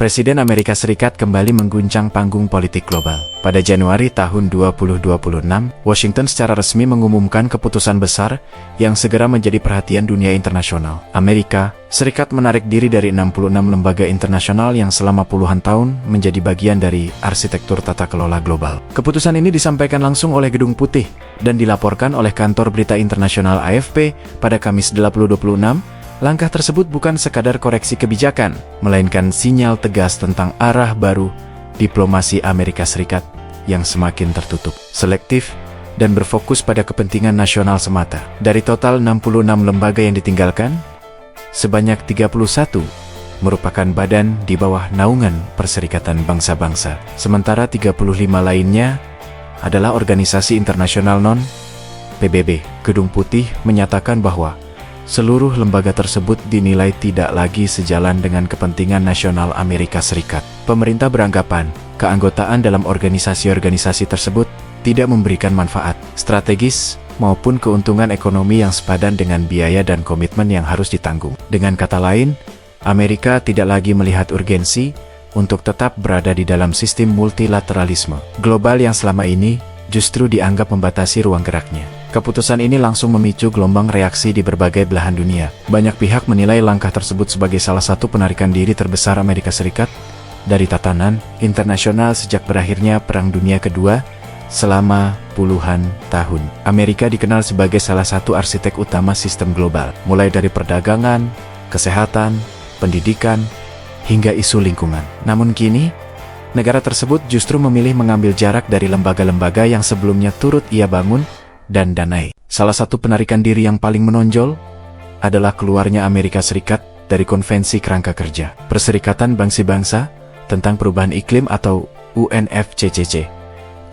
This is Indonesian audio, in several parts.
Presiden Amerika Serikat kembali mengguncang panggung politik global. Pada Januari tahun 2026, Washington secara resmi mengumumkan keputusan besar yang segera menjadi perhatian dunia internasional. Amerika Serikat menarik diri dari 66 lembaga internasional yang selama puluhan tahun menjadi bagian dari arsitektur tata kelola global. Keputusan ini disampaikan langsung oleh Gedung Putih dan dilaporkan oleh kantor berita internasional AFP pada Kamis 2026. Langkah tersebut bukan sekadar koreksi kebijakan, melainkan sinyal tegas tentang arah baru diplomasi Amerika Serikat yang semakin tertutup, selektif, dan berfokus pada kepentingan nasional semata. Dari total 66 lembaga yang ditinggalkan, sebanyak 31 merupakan badan di bawah naungan Perserikatan Bangsa-Bangsa, sementara 35 lainnya adalah organisasi internasional non-PBB. Gedung Putih menyatakan bahwa seluruh lembaga tersebut dinilai tidak lagi sejalan dengan kepentingan nasional Amerika Serikat. Pemerintah beranggapan, keanggotaan dalam organisasi-organisasi tersebut tidak memberikan manfaat strategis maupun keuntungan ekonomi yang sepadan dengan biaya dan komitmen yang harus ditanggung. Dengan kata lain, Amerika tidak lagi melihat urgensi untuk tetap berada di dalam sistem multilateralisme global yang selama ini justru dianggap membatasi ruang geraknya. Keputusan ini langsung memicu gelombang reaksi di berbagai belahan dunia. Banyak pihak menilai langkah tersebut sebagai salah satu penarikan diri terbesar Amerika Serikat dari tatanan internasional sejak berakhirnya Perang Dunia Kedua selama puluhan tahun. Amerika dikenal sebagai salah satu arsitek utama sistem global, mulai dari perdagangan, kesehatan, pendidikan, hingga isu lingkungan. Namun kini, negara tersebut justru memilih mengambil jarak dari lembaga-lembaga yang sebelumnya turut ia bangun dan danai. Salah satu penarikan diri yang paling menonjol adalah keluarnya Amerika Serikat dari Konvensi Kerangka Kerja Perserikatan Bangsa-Bangsa tentang Perubahan Iklim atau UNFCCC.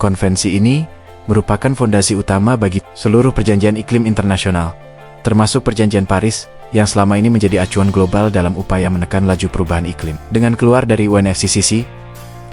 Konvensi ini merupakan fondasi utama bagi seluruh perjanjian iklim internasional, termasuk Perjanjian Paris yang selama ini menjadi acuan global dalam upaya menekan laju perubahan iklim. Dengan keluar dari UNFCCC,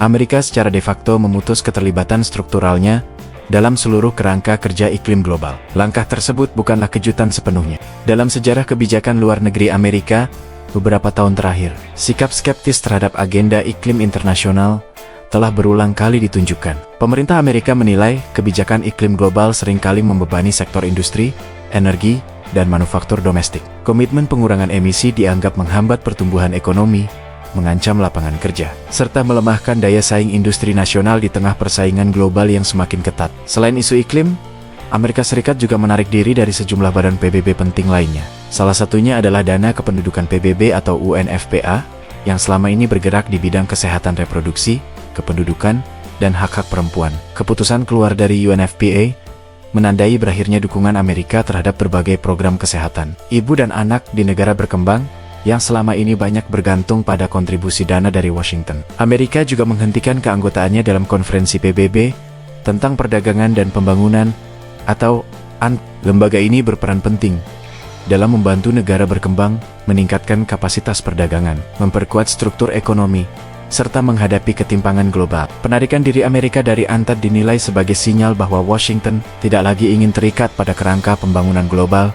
Amerika secara de facto memutus keterlibatan strukturalnya dalam seluruh kerangka kerja iklim global. Langkah tersebut bukanlah kejutan sepenuhnya. Dalam sejarah kebijakan luar negeri Amerika, beberapa tahun terakhir, sikap skeptis terhadap agenda iklim internasional telah berulang kali ditunjukkan. Pemerintah Amerika menilai kebijakan iklim global seringkali membebani sektor industri, energi, dan manufaktur domestik. Komitmen pengurangan emisi dianggap menghambat pertumbuhan ekonomi, mengancam lapangan kerja, serta melemahkan daya saing industri nasional di tengah persaingan global yang semakin ketat. Selain isu iklim, Amerika Serikat juga menarik diri dari sejumlah badan PBB penting lainnya. Salah satunya adalah Dana Kependudukan PBB atau UNFPA, yang selama ini bergerak di bidang kesehatan reproduksi, kependudukan, dan hak-hak perempuan. Keputusan keluar dari UNFPA menandai berakhirnya dukungan Amerika terhadap berbagai program kesehatan ibu dan anak di negara berkembang yang selama ini banyak bergantung pada kontribusi dana dari Washington. Amerika juga menghentikan keanggotaannya dalam konferensi PBB tentang perdagangan dan pembangunan atau ANP. Lembaga ini berperan penting dalam membantu negara berkembang meningkatkan kapasitas perdagangan, memperkuat struktur ekonomi, serta menghadapi ketimpangan global. Penarikan diri Amerika dari ANP dinilai sebagai sinyal bahwa Washington tidak lagi ingin terikat pada kerangka pembangunan global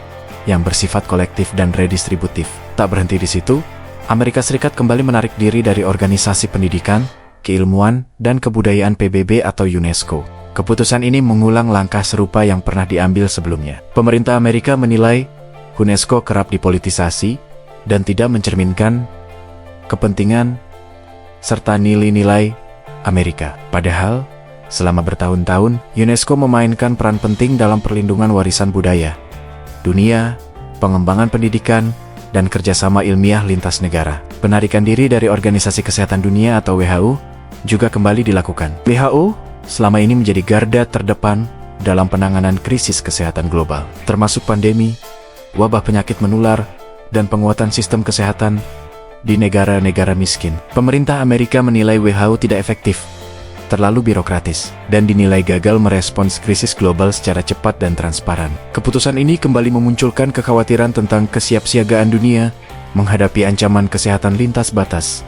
yang bersifat kolektif dan redistributif. Tak berhenti di situ, Amerika Serikat kembali menarik diri dari organisasi pendidikan, keilmuan, dan kebudayaan PBB atau UNESCO. Keputusan ini mengulang langkah serupa yang pernah diambil sebelumnya. Pemerintah Amerika menilai UNESCO kerap dipolitisasi dan tidak mencerminkan kepentingan serta nilai-nilai Amerika. Padahal, selama bertahun-tahun, UNESCO memainkan peran penting dalam perlindungan warisan budaya dunia, pengembangan pendidikan, dan kerjasama ilmiah lintas negara. Penarikan diri dari Organisasi Kesehatan Dunia atau WHO juga kembali dilakukan. WHO selama ini menjadi garda terdepan dalam penanganan krisis kesehatan global, termasuk pandemi, wabah penyakit menular, dan penguatan sistem kesehatan di negara-negara miskin. Pemerintah Amerika menilai WHO tidak efektif, terlalu birokratis, dan dinilai gagal merespons krisis global secara cepat dan transparan. Keputusan ini kembali memunculkan kekhawatiran tentang kesiapsiagaan dunia menghadapi ancaman kesehatan lintas batas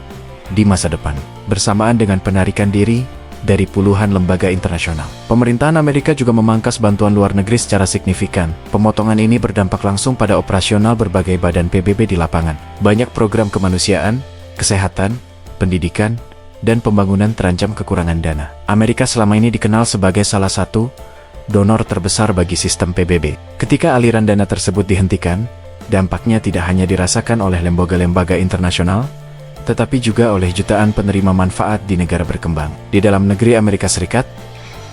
di masa depan. Bersamaan dengan penarikan diri dari puluhan lembaga internasional, pemerintahan Amerika juga memangkas bantuan luar negeri secara signifikan. Pemotongan ini berdampak langsung pada operasional berbagai badan PBB di lapangan. Banyak program kemanusiaan, kesehatan, pendidikan, dan pembangunan terancam kekurangan dana. Amerika selama ini dikenal sebagai salah satu donor terbesar bagi sistem PBB. Ketika aliran dana tersebut dihentikan, dampaknya tidak hanya dirasakan oleh lembaga-lembaga internasional, tetapi juga oleh jutaan penerima manfaat di negara berkembang. Di dalam negeri Amerika Serikat,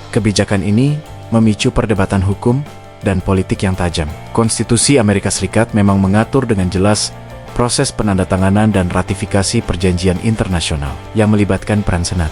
kebijakan ini memicu perdebatan hukum dan politik yang tajam. Konstitusi Amerika Serikat memang mengatur dengan jelas proses penandatanganan dan ratifikasi perjanjian internasional yang melibatkan peran Senat.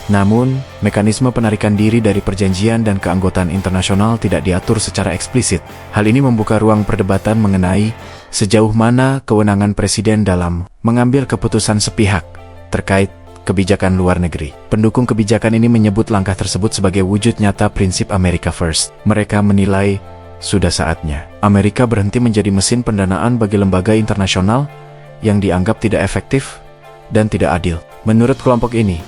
Namun, mekanisme penarikan diri dari perjanjian dan keanggotaan internasional tidak diatur secara eksplisit. Hal ini membuka ruang perdebatan mengenai sejauh mana kewenangan presiden dalam mengambil keputusan sepihak terkait kebijakan luar negeri. Pendukung kebijakan ini menyebut langkah tersebut sebagai wujud nyata prinsip America First. Mereka menilai sudah saatnya Amerika berhenti menjadi mesin pendanaan bagi lembaga internasional yang dianggap tidak efektif dan tidak adil. Menurut kelompok ini,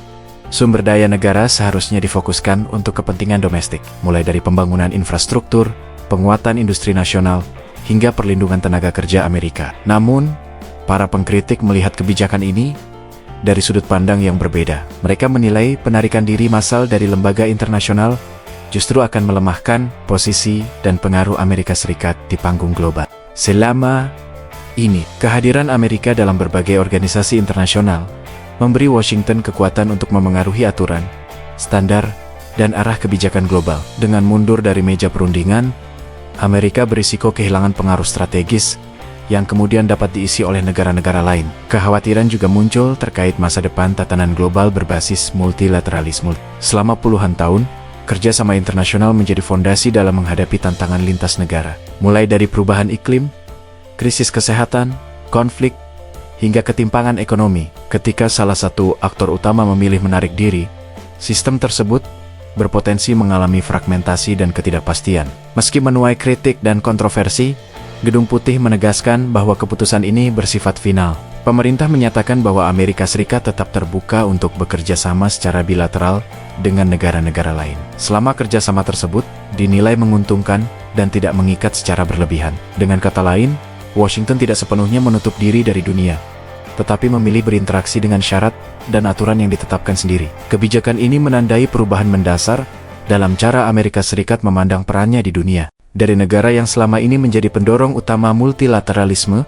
sumber daya negara seharusnya difokuskan untuk kepentingan domestik, mulai dari pembangunan infrastruktur, penguatan industri nasional, hingga perlindungan tenaga kerja Amerika. Namun, para pengkritik melihat kebijakan ini dari sudut pandang yang berbeda. Mereka menilai penarikan diri massal dari lembaga internasional justru akan melemahkan posisi dan pengaruh Amerika Serikat di panggung global. Selama ini, kehadiran Amerika dalam berbagai organisasi internasional memberi Washington kekuatan untuk memengaruhi aturan, standar, dan arah kebijakan global. Dengan mundur dari meja perundingan, Amerika berisiko kehilangan pengaruh strategis yang kemudian dapat diisi oleh negara-negara lain. Kekhawatiran juga muncul terkait masa depan tatanan global berbasis multilateralisme. Selama puluhan tahun, kerjasama internasional menjadi fondasi dalam menghadapi tantangan lintas negara. Mulai dari perubahan iklim, krisis kesehatan, konflik, hingga ketimpangan ekonomi. Ketika salah satu aktor utama memilih menarik diri, sistem tersebut berpotensi mengalami fragmentasi dan ketidakpastian. Meski menuai kritik dan kontroversi, Gedung Putih menegaskan bahwa keputusan ini bersifat final. Pemerintah menyatakan bahwa Amerika Serikat tetap terbuka untuk bekerja sama secara bilateral dengan negara-negara lain. Selama kerjasama tersebut dinilai menguntungkan dan tidak mengikat secara berlebihan. Dengan kata lain, Washington tidak sepenuhnya menutup diri dari dunia, tetapi memilih berinteraksi dengan syarat dan aturan yang ditetapkan sendiri. Kebijakan ini menandai perubahan mendasar dalam cara Amerika Serikat memandang perannya di dunia. Dari negara yang selama ini menjadi pendorong utama multilateralisme,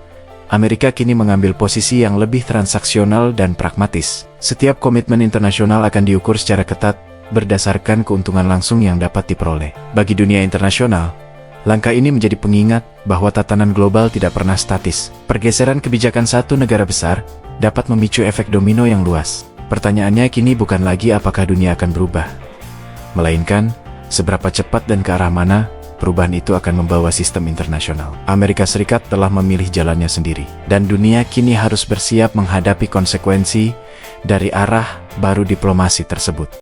Amerika kini mengambil posisi yang lebih transaksional dan pragmatis. Setiap komitmen internasional akan diukur secara ketat berdasarkan keuntungan langsung yang dapat diperoleh. Bagi dunia internasional, langkah ini menjadi pengingat bahwa tatanan global tidak pernah statis. Pergeseran kebijakan satu negara besar dapat memicu efek domino yang luas. Pertanyaannya kini bukan lagi apakah dunia akan berubah, melainkan seberapa cepat dan ke arah mana perubahan itu akan membawa sistem internasional. Amerika Serikat telah memilih jalannya sendiri, dan dunia kini harus bersiap menghadapi konsekuensi dari arah baru diplomasi tersebut.